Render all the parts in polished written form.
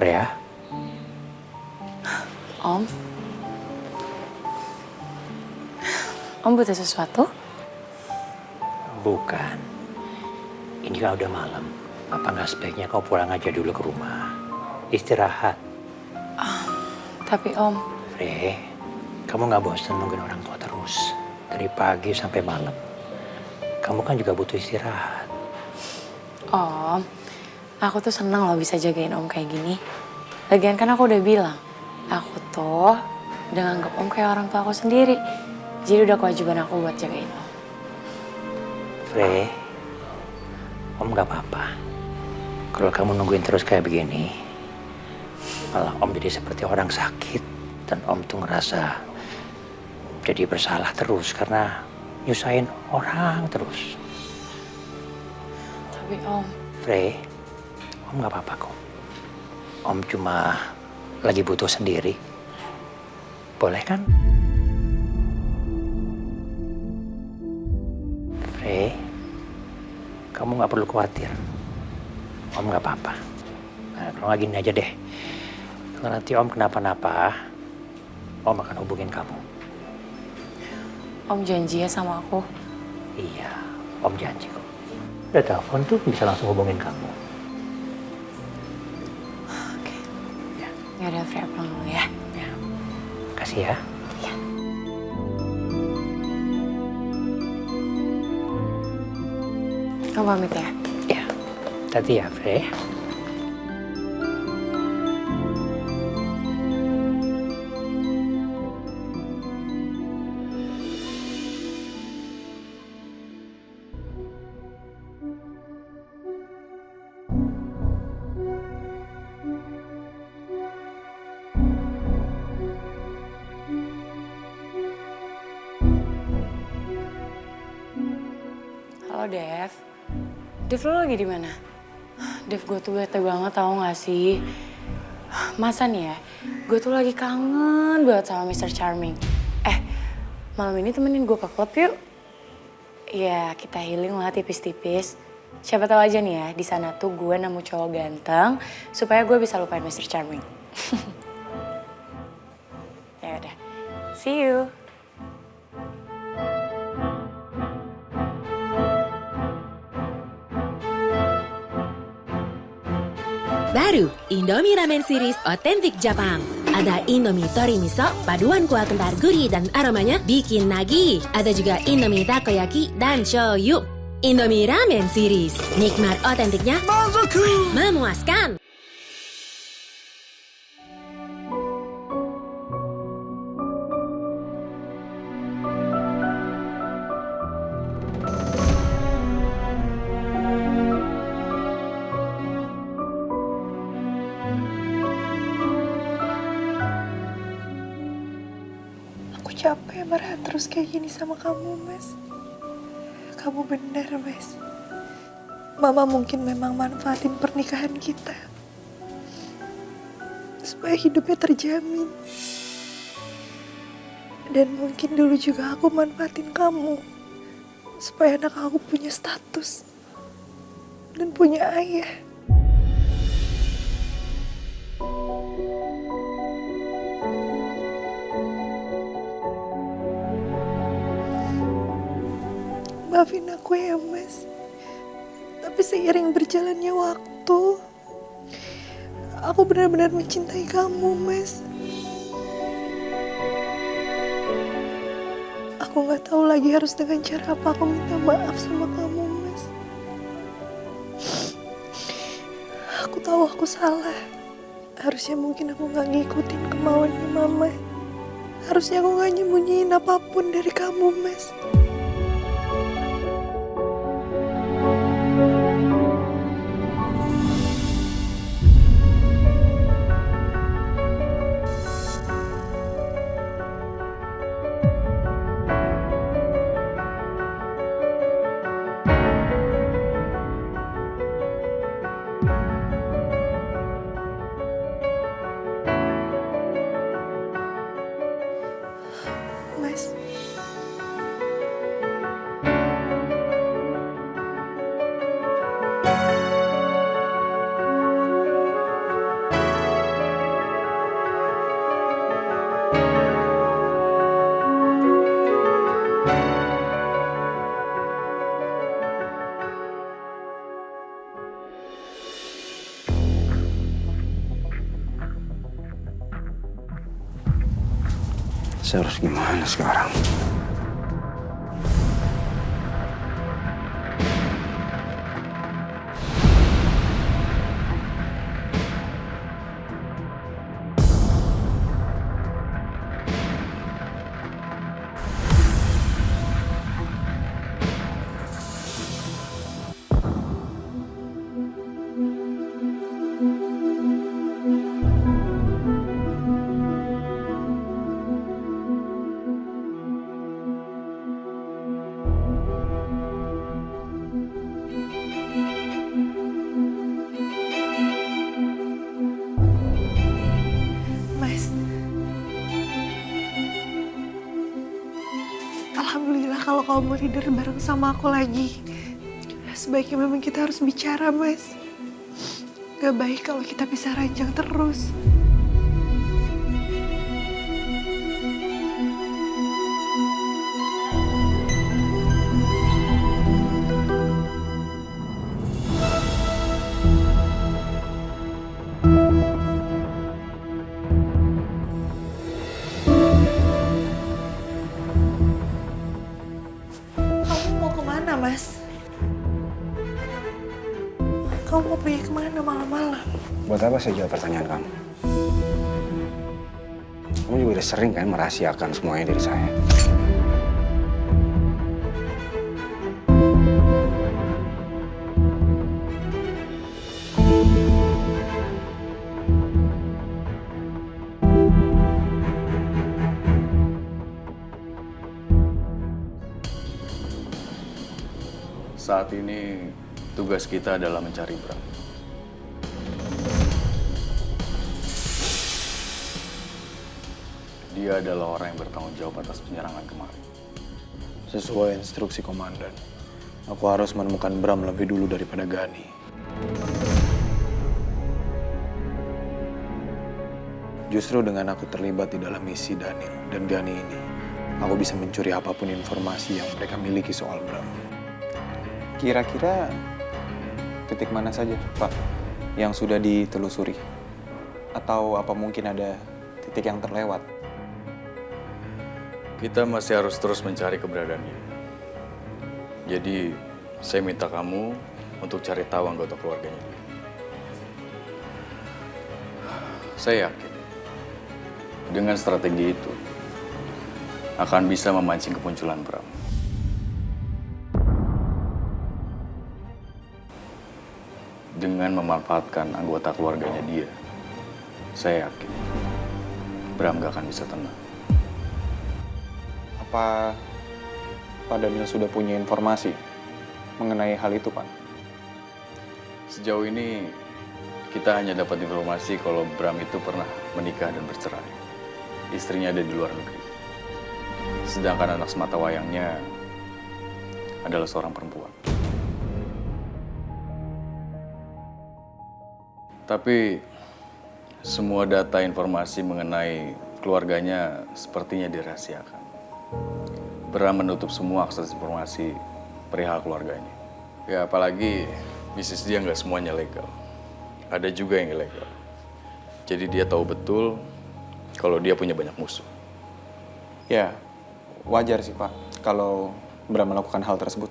Freya, Om butuh sesuatu? bukan. Ini kan udah malam. Apa nggak sebaiknya kau pulang aja dulu ke rumah? Istirahat. Tapi Om, Frey, kamu nggak bosan nungguin orang tua terus? Dari pagi sampai malam. Kamu kan juga butuh istirahat. Om, aku tuh seneng loh bisa jagain Om kayak gini. Lagian kan aku udah bilang, aku tuh udah nganggep Om kayak orang tua aku sendiri. Jadi udah kewajiban aku buat jagain Om. Frey, Om nggak apa-apa. Kalau kamu nungguin terus kayak begini, malah Om jadi seperti orang sakit. Dan Om tuh ngerasa jadi bersalah terus karena nyusahin orang terus. Tapi Om, Frey, Om nggak apa-apa kok. Om cuma lagi butuh sendiri. Boleh kan? Frey, kamu nggak perlu khawatir. Om nggak apa-apa. Nah, kalau nggak gini aja deh. Kalau nanti Om kenapa-napa, Om akan hubungin kamu. Om janji ya sama aku. Iya, Om janji kok. Udah telepon tuh bisa langsung hubungin kamu. Oke. Ya, Ya udah, Freya pulang dulu ya. ya. Kasih ya. Iya. Om pamit ya. Ya, tadi ya, Frey. Halo Dev. Dev lo lagi di mana? Dev, gue tuh bete banget tau gak sih? Masa nih ya, gue tuh lagi kangen banget sama Mr. Charming. Malam ini temenin gue ke klub yuk. Ya kita healing lah tipis-tipis. Siapa tahu aja nih ya, di sana tuh gue nemu cowok ganteng supaya gue bisa lupain Mr. Charming. Ya udah, see you. Baru, Indomie Ramen Series otentik Jepang. Ada Indomie Tori Miso, paduan kuah kental gurih dan aromanya bikin nagih. Ada juga Indomie Takoyaki dan shoyu. Indomie Ramen Series, nikmat otentiknya memuaskan. Aku capek marah terus kayak gini sama kamu, Mas. Kamu benar, Mas. Mama mungkin memang manfaatin pernikahan kita supaya hidupnya terjamin. Dan mungkin dulu juga aku manfaatin kamu supaya anak aku punya status dan punya ayah. Maafin aku ya, Mas. Tapi seiring berjalannya waktu, aku benar-benar mencintai kamu, Mas. Aku gak tahu lagi harus dengan cara apa aku minta maaf sama kamu, Mas. Aku tahu aku salah. Harusnya mungkin aku gak ngikutin kemauannya Mama. Harusnya aku gak nyembunyiin apapun dari kamu, Mas. Mas, Saya harus gimana sekarang? Mas, alhamdulillah kalau kamu mau tidur bareng sama aku lagi. Sebaiknya memang kita harus bicara, Mas. Gak baik kalau kita bisa ranjang terus. Kamu mau kemana, Mas? Kamu mau pergi kemana malam-malam? Buat apa saya jawab pertanyaan kamu? Kamu juga udah sering kan merahasiakan semuanya dari saya. Saat ini tugas kita adalah mencari Bram. Dia adalah orang yang bertanggung jawab atas penyerangan kemarin. Sesuai instruksi komandan, aku harus menemukan Bram lebih dulu daripada Gani. Justru dengan aku terlibat di dalam misi Daniel dan Gani ini, aku bisa mencuri apapun informasi yang mereka miliki soal Bram. Kira-kira titik mana saja, Pak, yang sudah ditelusuri? Atau apa mungkin ada titik yang terlewat? Kita masih harus terus mencari keberadaannya. Jadi, saya minta kamu untuk cari tahu anggota keluarganya. Saya yakin, dengan strategi itu, akan bisa memancing kemunculan Bram. Dengan memanfaatkan anggota keluarganya dia, saya yakin Bram gak akan bisa tenang. Apa Pak Daniel sudah punya informasi mengenai hal itu, Pak? Sejauh ini, kita hanya dapat informasi kalau Bram itu pernah menikah dan bercerai. Istrinya ada di luar negeri. Sedangkan anak semata wayangnya adalah seorang perempuan. Tapi semua data informasi mengenai keluarganya sepertinya dirahasiakan. Bram menutup semua akses informasi perihal keluarganya. Ya apalagi bisnis dia nggak semuanya legal. Ada juga yang ilegal. Jadi dia tahu betul kalau dia punya banyak musuh. Ya, wajar sih, Pak, kalau Bram melakukan hal tersebut.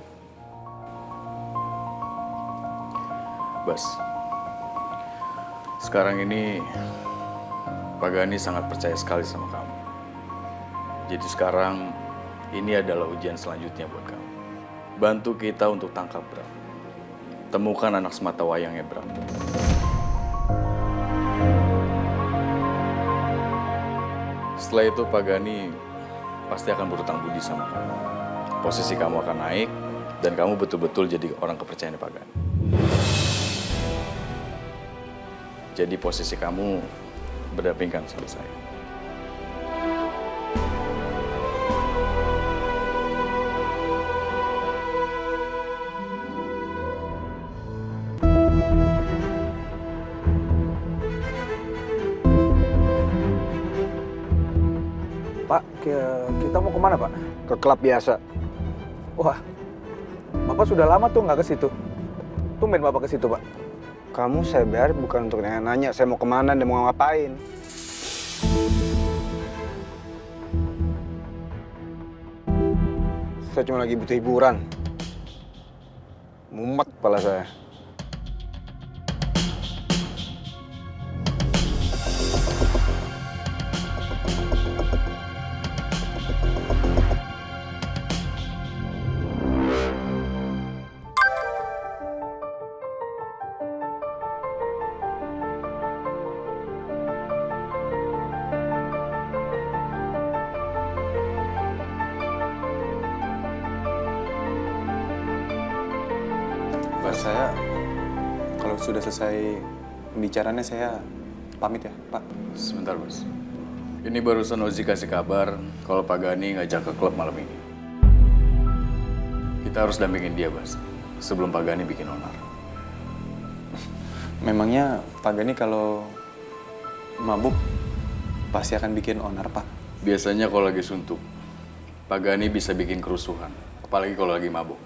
Bas, sekarang ini Pak Gani sangat percaya sekali sama kamu. Jadi sekarang ini adalah ujian selanjutnya buat kamu. Bantu kita untuk tangkap Bram. Temukan anak semata wayangnya Bram. Setelah itu Pak Gani pasti akan berutang budi sama kamu. Posisi kamu akan naik dan kamu betul-betul jadi orang kepercayaan Pak Gani. Jadi posisi kamu berdampingan sama saya. Pak, kita mau kemana, Pak? Ke klub biasa. Wah, Bapak sudah lama tuh nggak ke situ. Tumben Bapak ke situ, Pak. Kamu saya bayar bukan untuk nanya saya mau kemana dan mau ngapain. Saya cuma lagi butuh hiburan. Mumet kepala saya. Pak, saya kalau sudah selesai pembicaraannya saya pamit ya, Pak. Sebentar, Bos. Ini barusan Ozi kasih kabar kalau Pak Gani ngajak ke klub malam ini. Kita harus dampingin dia, Bos. Sebelum Pak Gani bikin onar. Memangnya Pak Gani kalau mabuk pasti akan bikin onar, Pak? Biasanya kalau lagi suntuk, Pak Gani bisa bikin kerusuhan. Apalagi kalau lagi mabuk.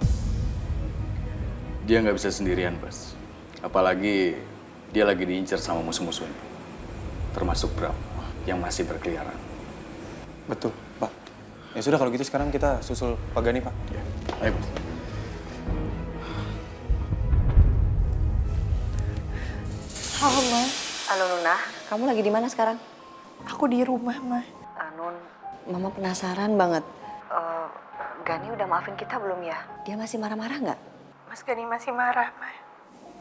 Dia nggak bisa sendirian, Bos. Apalagi dia lagi diincar sama musuh-musuhnya. Termasuk Bram yang masih berkeliaran. Betul, Pak. Ya sudah kalau gitu sekarang kita susul Pak Gani, Pak. Ya. Ayo, Bos. Halo, Ma. Halo Nuna, kamu lagi di mana sekarang? Aku di rumah, Ma. Nun, Mama penasaran banget. Gani udah maafin kita belum ya? Dia masih marah-marah nggak? Mas Gani masih marah, Ma.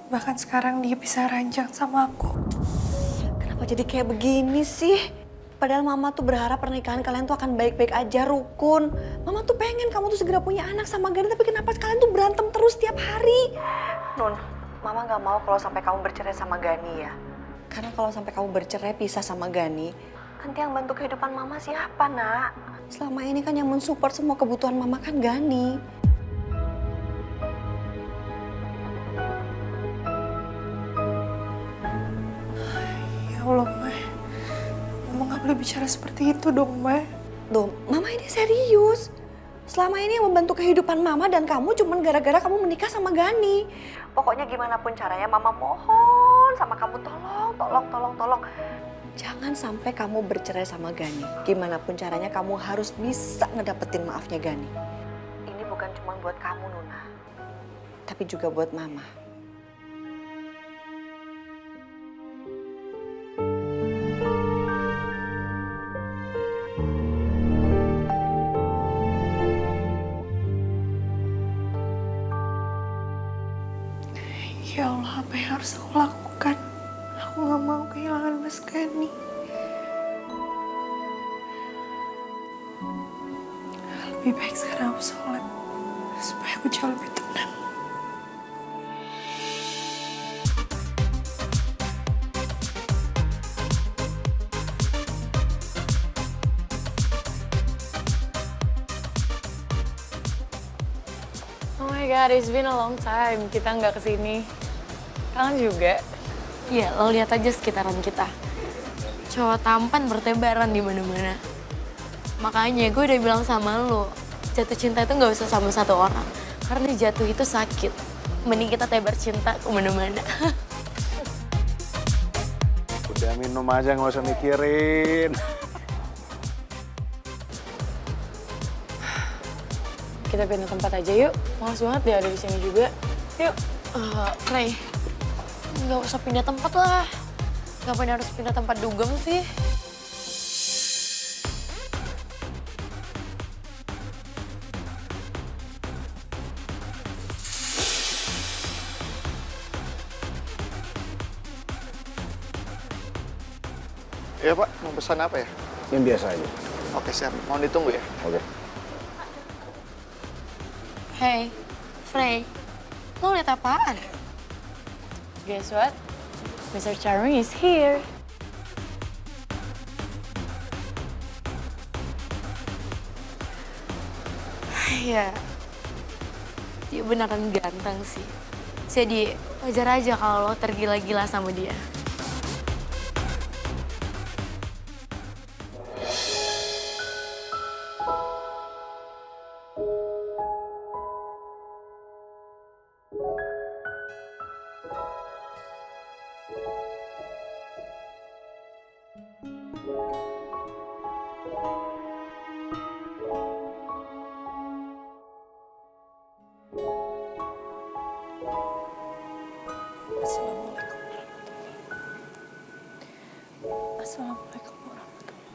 Bahkan sekarang dia bisa ranjang sama aku. Kenapa jadi kayak begini sih? Padahal Mama tuh berharap pernikahan kalian tuh akan baik-baik aja, rukun. Mama tuh pengen kamu tuh segera punya anak sama Gani, tapi kenapa kalian tuh berantem terus tiap hari? Nun, Mama nggak mau kalau sampai kamu bercerai sama Gani ya. Karena kalau sampai kamu bercerai pisah sama Gani, nanti yang bantu kehidupan Mama siapa, Nak? Selama ini kan yang mensupport semua kebutuhan Mama kan Gani. Ya Allah, Ma. Mama nggak boleh bicara seperti itu dong, Ma. Duh, Mama ini serius. Selama ini yang membantu kehidupan Mama dan kamu cuma gara-gara kamu menikah sama Gani. Pokoknya gimana pun caranya Mama mohon sama kamu, tolong. Jangan sampai kamu bercerai sama Gani. Gimana pun caranya kamu harus bisa ngedapetin maafnya Gani. Ini bukan cuma buat kamu, Nuna. Tapi juga buat Mama. Ya Allah, apa yang harus aku lakukan? Aku nggak mau kehilangan Mas Gani. Lebih baik sekarang aku sholat supaya aku jauh lebih tenang. Oh my god, it's been a long time kita nggak kesini. Kangen juga. Iya, lo lihat aja sekitaran kita. Cowok tampan bertebaran di mana-mana. Makanya gue udah bilang sama lo, jatuh cinta itu nggak usah sama satu orang. Karena jatuh itu sakit. Mending kita tebar cinta ke mana-mana. Udah minum aja, nggak usah mikirin. Kita pindah tempat aja yuk. Males banget dia ada di sini juga. Yuk. Frey, nggak usah pindah tempat lah. Ngapain harus pindah tempat dugem sih? Iya Pak, mau pesan apa ya? Yang biasa aja. Oke siap, mohon ditunggu ya. Oke. Hey, Frey, lo liat apaan? Guess what? Mr. Charming is here. Ya, dia beneran ganteng sih. Jadi wajar aja kalau lo tergila-gila sama dia. Assalamualaikum warahmatullahi.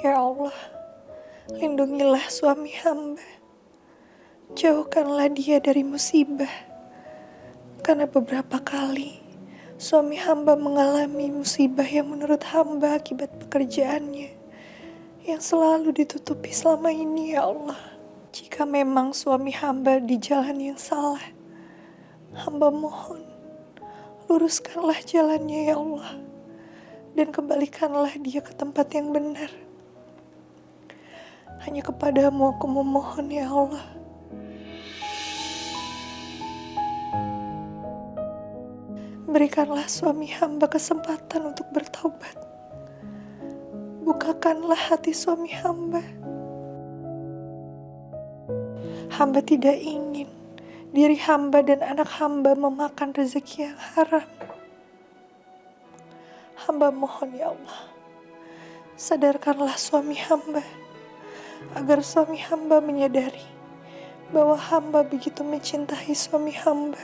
Ya Allah, lindungilah suami hamba. Jauhkanlah dia dari musibah. Karena beberapa kali suami hamba mengalami musibah yang menurut hamba akibat pekerjaannya yang selalu ditutupi selama ini, ya Allah. Jika memang suami hamba di jalan yang salah, hamba mohon luruskanlah jalannya, ya Allah, dan kembalikanlah dia ke tempat yang benar. Hanya kepadamu aku memohon, ya Allah. Berikanlah suami hamba kesempatan untuk bertaubat. Bukakanlah hati suami hamba. Hamba tidak ingin diri hamba dan anak hamba memakan rezeki yang haram. Hamba mohon, ya Allah, sadarkanlah suami hamba agar suami hamba menyadari bahwa hamba begitu mencintai suami hamba.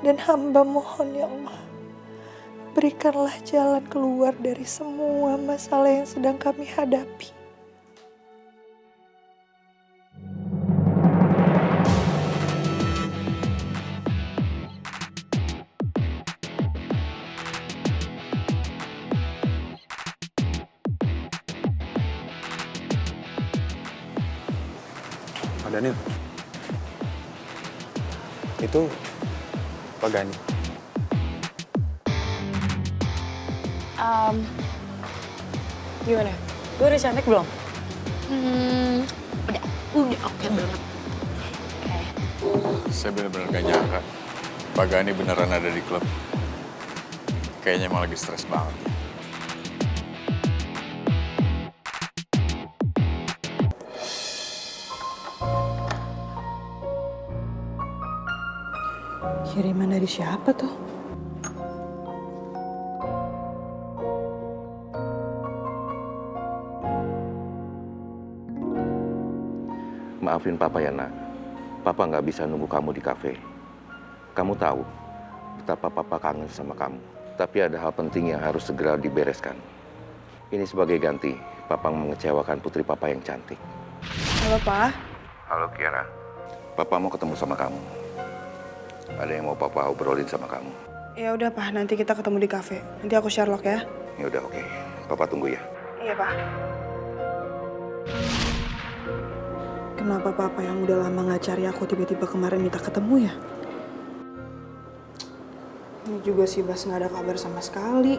Dan hamba mohon, ya Allah, berikanlah jalan keluar dari semua masalah yang sedang kami hadapi. Pak Daniel. Itu Pak Gani. Gimana? Gue udah cantik belum? Udah oke banget. Saya benar-benar gak nyangka Pak Gani beneran ada di klub. Kayaknya emang lagi stres banget. Kiriman dari siapa tuh? Maafin Papa ya, Nak. Papa nggak bisa nunggu kamu di kafe. Kamu tahu betapa Papa kangen sama kamu. Tapi ada hal penting yang harus segera dibereskan. Ini sebagai ganti Papa mengecewakan putri Papa yang cantik. Halo, Pak. Halo, Kiara. Papa mau ketemu sama kamu. Ada yang mau Papa obrolin sama kamu. Ya udah, Pak. Nanti kita ketemu di kafe. Nanti aku Sherlock ya. Ya udah, oke. Papa tunggu ya. Iya, Pak. Kenapa Papa yang udah lama nggak cari aku tiba-tiba kemarin minta ketemu ya? Ini juga sih Bas nggak ada kabar sama sekali.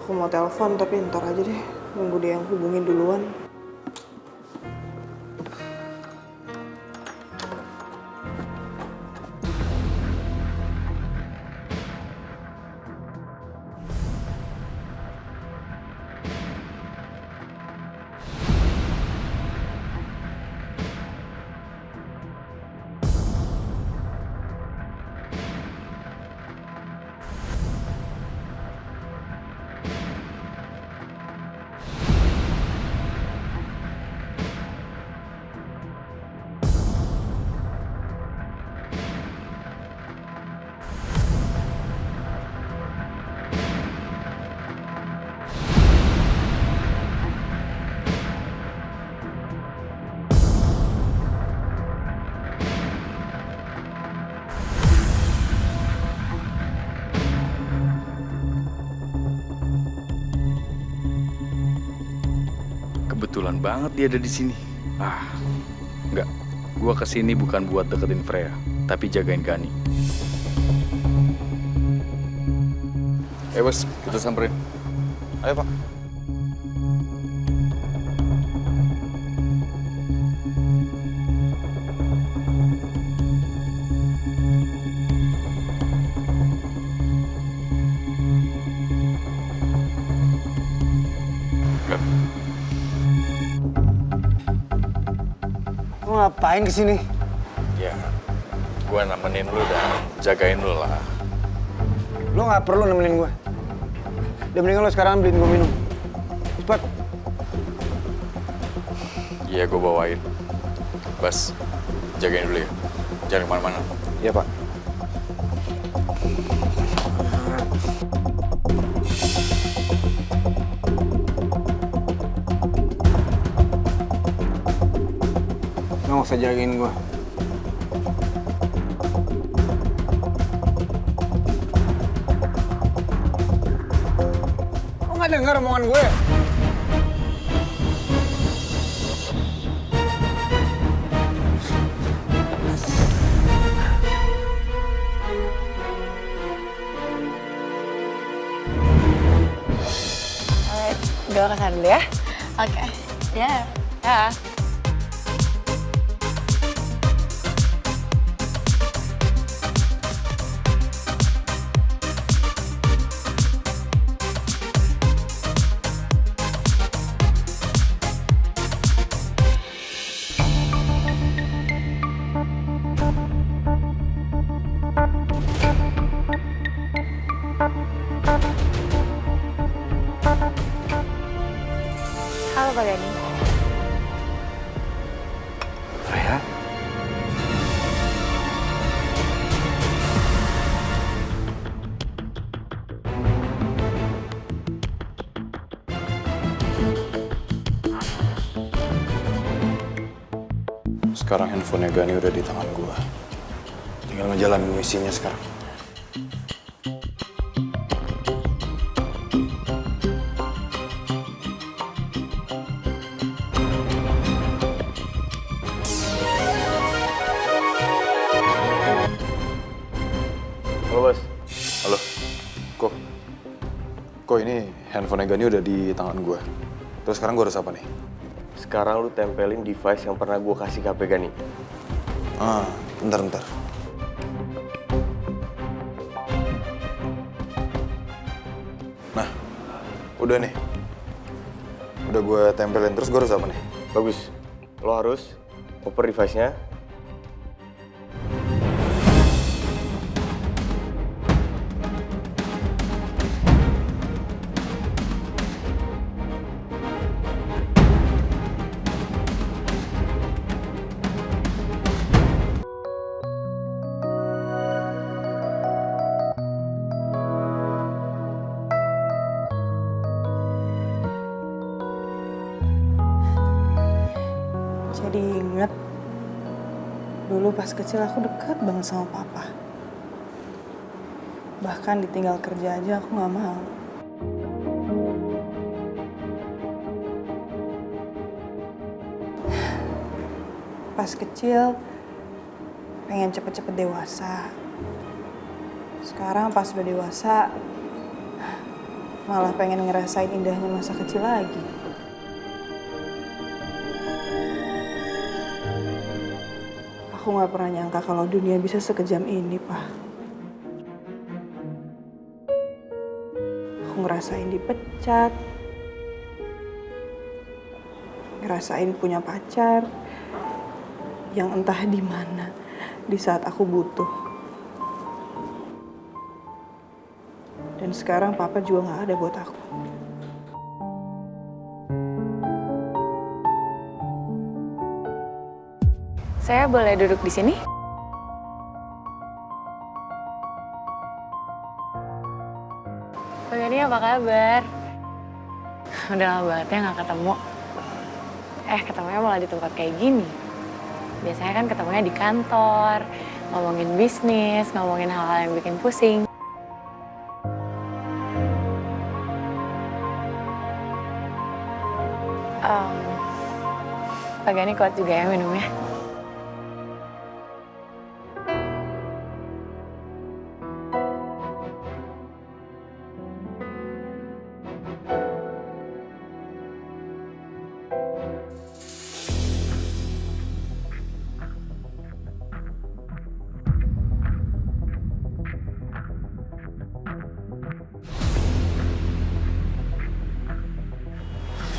Aku mau telepon tapi ntar aja deh. Nunggu dia yang hubungin duluan. Kebetulan banget dia ada di sini. Enggak. Gua kesini bukan buat deketin Freya, tapi jagain Gani. Bos, kita samperin. Ayo, Pak. Lo ngapain kesini? Ya, gua nemenin lu dan jagain lu lah. Lo nggak perlu nemenin gue. Udah mendingan lo sekarang beliin gue minum. Cepat. Iya, gue bawain. Bas, jagain dulu ya. Jangan kemana-mana. Iya, Pak. Nggak usah jagain gue. Lo nggak dengar omongan gue? Gue kesana dulu ya. Oke. Ya. Ya. Halo Pak Gani. Freya? Sekarang handphonenya Gani udah di tangan gua. Tinggal ngejalanin misinya sekarang. Halo, Bos. Halo, Kok ini handphonenya Gani udah di tangan gua. Terus sekarang gua harus apa nih? Sekarang lu tempelin device yang pernah gue kasih ke HP Gani. Bentar. Nah, udah nih. Udah gue tempelin, terus gue harus apa nih? Bagus. Lo harus oper device-nya. Jadi inget, dulu pas kecil aku dekat banget sama papa. Bahkan ditinggal kerja aja aku gak mau. Pas kecil, pengen cepet-cepet dewasa. Sekarang pas udah dewasa, malah pengen ngerasain indahnya masa kecil lagi. Aku gak pernah nyangka kalau dunia bisa sekejam ini, Pak. Aku ngerasain dipecat, ngerasain punya pacar yang entah di mana di saat aku butuh. Dan sekarang papa juga gak ada buat aku. Saya boleh duduk di sini? Pak Gani, apa kabar? Udah lama banget ya nggak ketemu. Ketemunya malah di tempat kayak gini. Biasanya kan ketemunya di kantor, ngomongin bisnis, ngomongin hal-hal yang bikin pusing. Pak Gani kuat juga ya minumnya.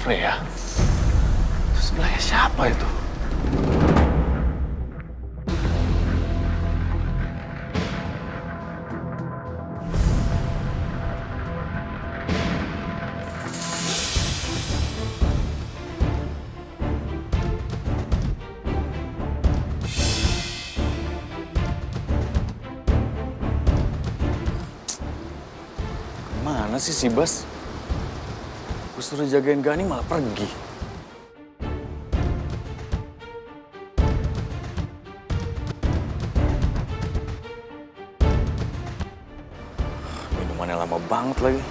Freya? Itu sebelahnya siapa itu? Kemana sih si Bas? Gue suruh jagain Gani malah pergi. Minumannya lama banget lagi.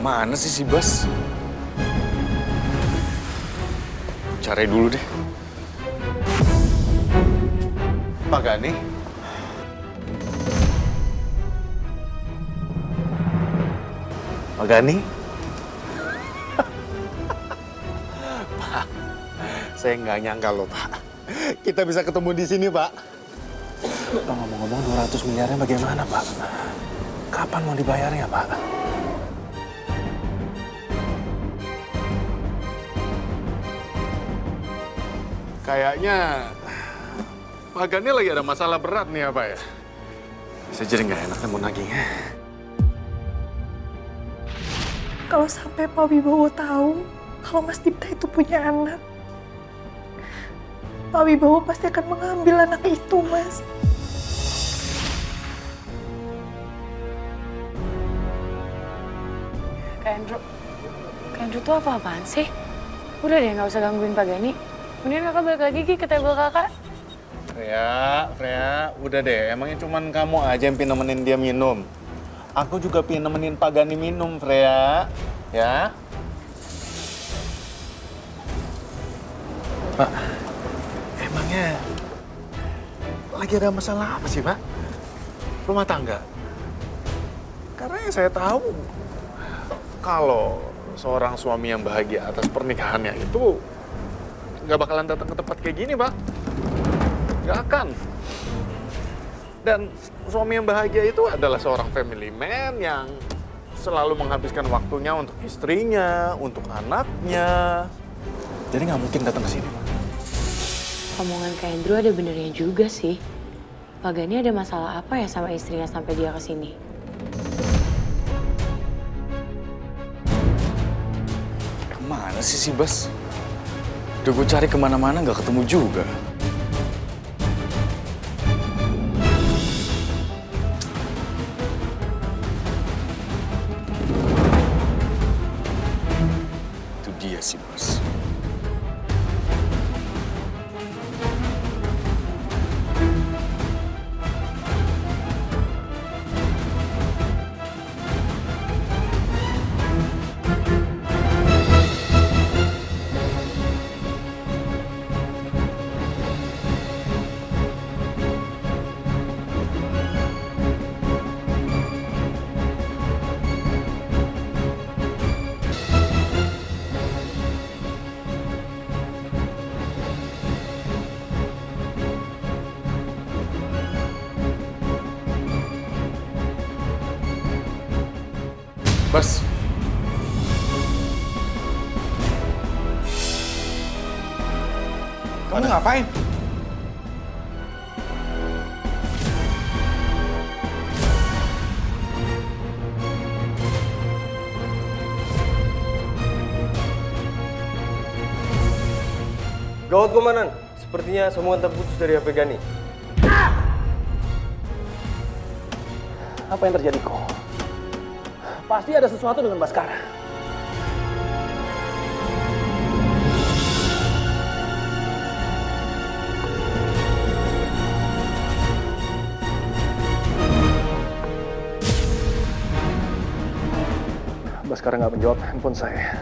Mana sih si Bas? Cari dulu deh. Pak Gani? Pak Gani? Pak, saya nggak nyangka loh Pak. Kita bisa ketemu di sini Pak. Ngomong-ngomong 200 miliarnya bagaimana Pak? Kapan mau dibayarnya Pak? Kayaknya Pak Gani lagi ada masalah berat nih ya Pak ya? Saya jadi nggak enak mau nagihnya. Kalau sampai Pak Wibowo tahu kalau Mas Dipta itu punya anak, Pak Wibowo pasti akan mengambil anak itu, Mas. Kak Andrew tuh apa-apaan sih? Udah deh, nggak usah gangguin Pak Gani. Mendingan kakak balik lagi ke table kakak. Freya, udah deh. Emangnya cuman kamu aja yang pengen nemenin dia minum. Aku juga pengen nemenin Pak Gani minum, Freya. Ya? Pak, emangnya lagi ada masalah apa sih, Pak? Rumah tangga? Karena yang saya tahu, kalau seorang suami yang bahagia atas pernikahannya itu nggak bakalan datang ke tempat kayak gini, Pak. Nggak akan. Dan suami yang bahagia itu adalah seorang family man yang selalu menghabiskan waktunya untuk istrinya, untuk anaknya. Jadi nggak mungkin datang ke sini, Pak. Omongan Kak Andrew ada benernya juga sih. Pak Gani ada masalah apa ya sama istrinya sampai dia kesini? Kemana sih si Bas? Udah gue cari kemana-mana nggak ketemu juga. Itu dia si Bas. Bas. Kamu ngapain? Gawat Komandan, sepertinya sambungan terputus dari HP Gani. Apa yang terjadi kok? Pasti ada sesuatu dengan Baskara. Baskara nggak menjawab handphone saya.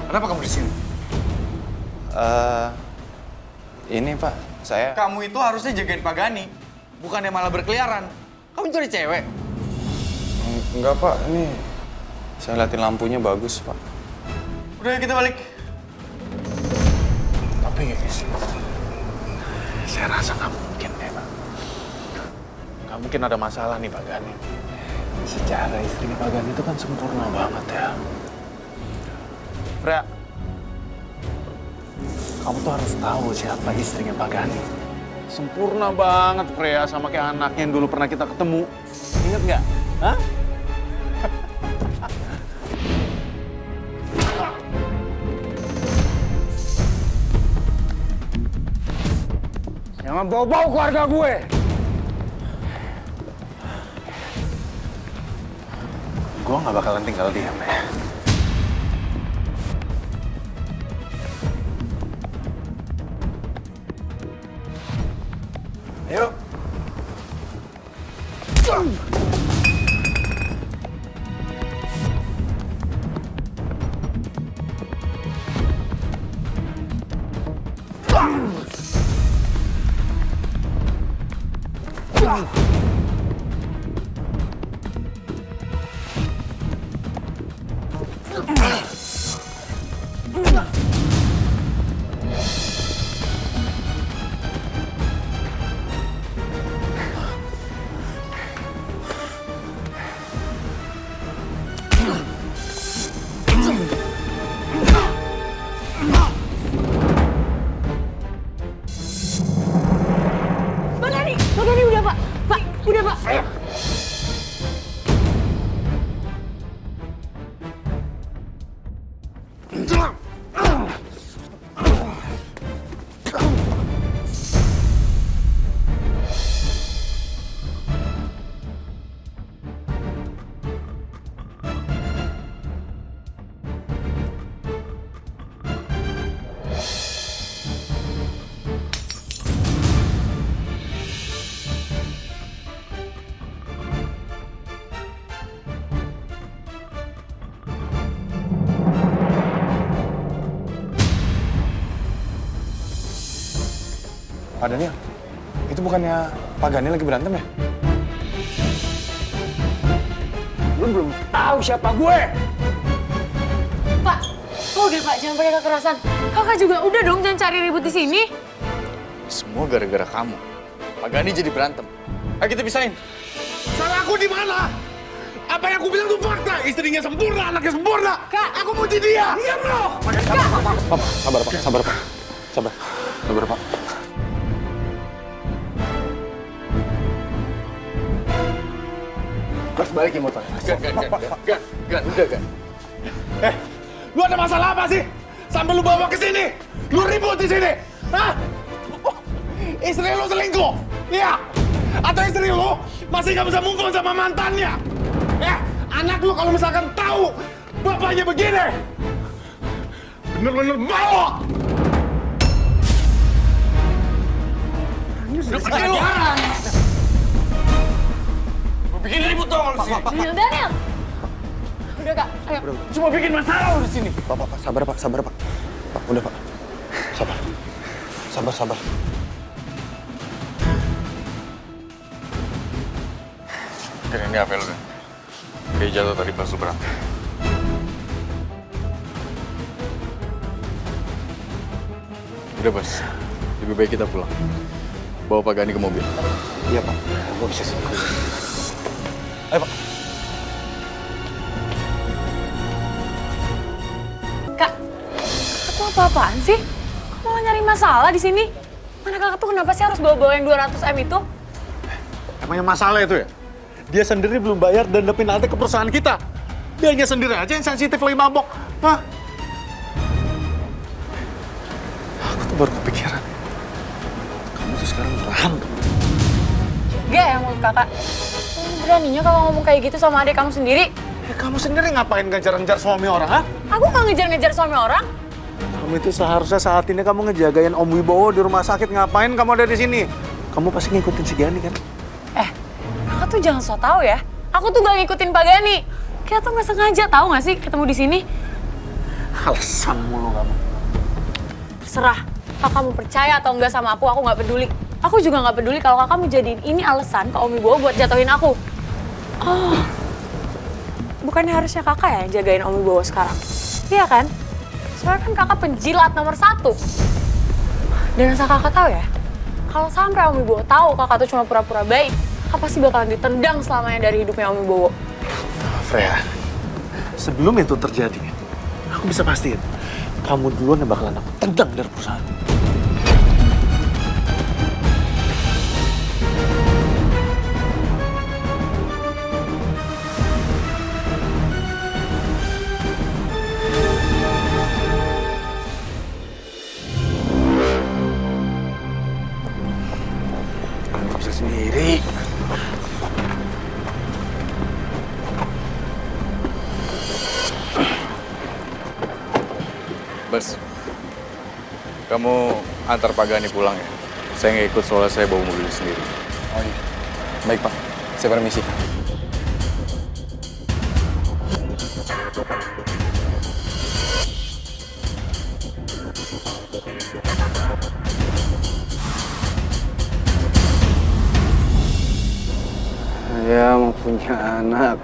Kenapa kamu di sini? Ini Pak, saya... Kamu itu harusnya jagain Pak Gani, bukannya malah berkeliaran. Kamu cari cewek. Enggak Pak, ini saya liatin lampunya bagus Pak. Udah kita balik. Tapi saya rasa nggak mungkin deh Pak. Nggak mungkin ada masalah nih Pak Gani. Secara istri Pak Gani itu kan sempurna banget ya. Freya, kamu tuh harus tahu siapa istrinya Pak Gani. Sempurna banget Freya, sama kayak anaknya yang dulu pernah kita ketemu. Ingat nggak? Hah? Jangan bawa-bawa keluarga gue. Gue nggak bakalan tinggal diam ya. Ayo. Pak Gani udah Pak. Pak, udah Pak. Pak Daniel, itu bukannya Pak Gani lagi berantem ya? Lu belum tahu siapa gue. Pak, udah Pak, jangan pakai kekerasan. Kakak juga udah dong, jangan cari ribut di sini. Semua gara-gara kamu. Pak Gani jadi berantem. Ayo kita pisahin. Salah aku di mana? Apa yang aku bilang itu fakta. Istrinya sempurna, anaknya sempurna. Kak, aku mau jadi dia. Iya bro. Pak, sabar Pak, sabar Pak. Sabar Pak. Gas balikin motornya. Gan, udah Gan. Lu ada masalah apa sih? Sampai lu bawa ke sini. Lu ribut di sini. Hah? Istri lu selingkuh? Iya. Atau istri lu masih gak bisa move on sama mantannya? Anak lu kalau misalkan tahu bapaknya begini, bener-bener malu. Udah pergi lu. Lu bikin ribut dong lu sini. Daniel. Udah Kak, ayo. Cuma bikin masalah lu di sini. Pak, sabar Pak. Pak, udah Pak. Sabar. Gan, ini apa lu Gan? Kayak jatuh tadi pas lu berantem. Udah Bos, lebih baik kita pulang. Bawa Pak Gani ke mobil. Iya Pak, gue bisa sih. Ayo Pak. Kak tuh apa-apaan sih? Kok malah nyari masalah di sini? Mana kakak tuh kenapa sih harus bawa-bawa yang 200M itu? Emangnya masalah itu ya? Dia sendiri belum bayar denda penalti ke perusahaan kita. Dianya sendiri aja yang sensitif lagi mabok. Hah? Aku tuh baru kepikiran. Kamu tuh sekarang berantem. Gak ya mulut kakak? Beraninya kalau ngomong kayak gitu sama adik kamu sendiri? Ya, kamu sendiri ngapain ngejar-ngejar suami orang, ha? Aku nggak ngejar-ngejar suami orang. Kamu itu seharusnya saat ini kamu ngejagain Om Wibowo di rumah sakit. Ngapain kamu ada di sini? Kamu pasti ngikutin si Gani kan? Kakak tuh jangan so tau ya. Aku tuh gak ngikutin Pak Gani. Kita tuh gak sengaja, tahu gak sih ketemu di sini? Alasan mulu kamu. Terserah, kakak mau percaya atau enggak sama aku gak peduli. Aku juga gak peduli kalau kakak mau jadiin ini alasan ke Om Wibowo buat jatuhin aku. Oh, bukannya harusnya kakak ya yang jagain Om Wibowo sekarang? Iya kan? Soalnya kan kakak penjilat nomor 1. Dan asal kakak tahu ya, kalau sampai Om Wibowo tahu kakak tuh cuma pura-pura baik, kakak pasti bakalan ditendang selamanya dari hidupnya Om Wibowo. Freya, sebelum itu terjadi, aku bisa pastiin kamu duluan yang bakalan aku tendang dari perusahaan. Kamu bisa sendiri. Bos, kamu antar Pak Gani pulang ya? Saya nggak ikut soalnya saya bawa mobil sendiri. Oh iya. Baik, Pak. Saya permisi. Saya mau punya anak.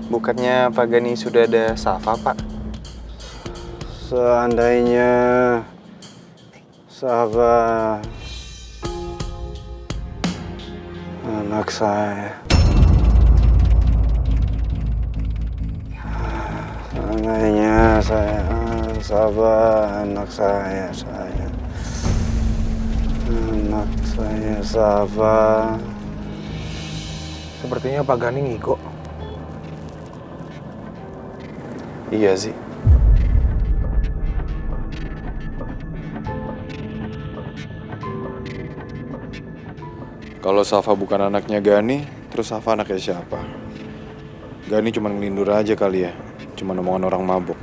Bukannya Pak Gani sudah ada Safa, Pak? Seandainya Safa anak saya. Seandainya Safa anak saya. Anak saya Safa. Sepertinya Pak Gani ngiko. Iya sih. Kalau Safa bukan anaknya Gani, terus Safa anaknya siapa? Gani cuma ngelindur aja kali ya, cuma omongan orang mabuk.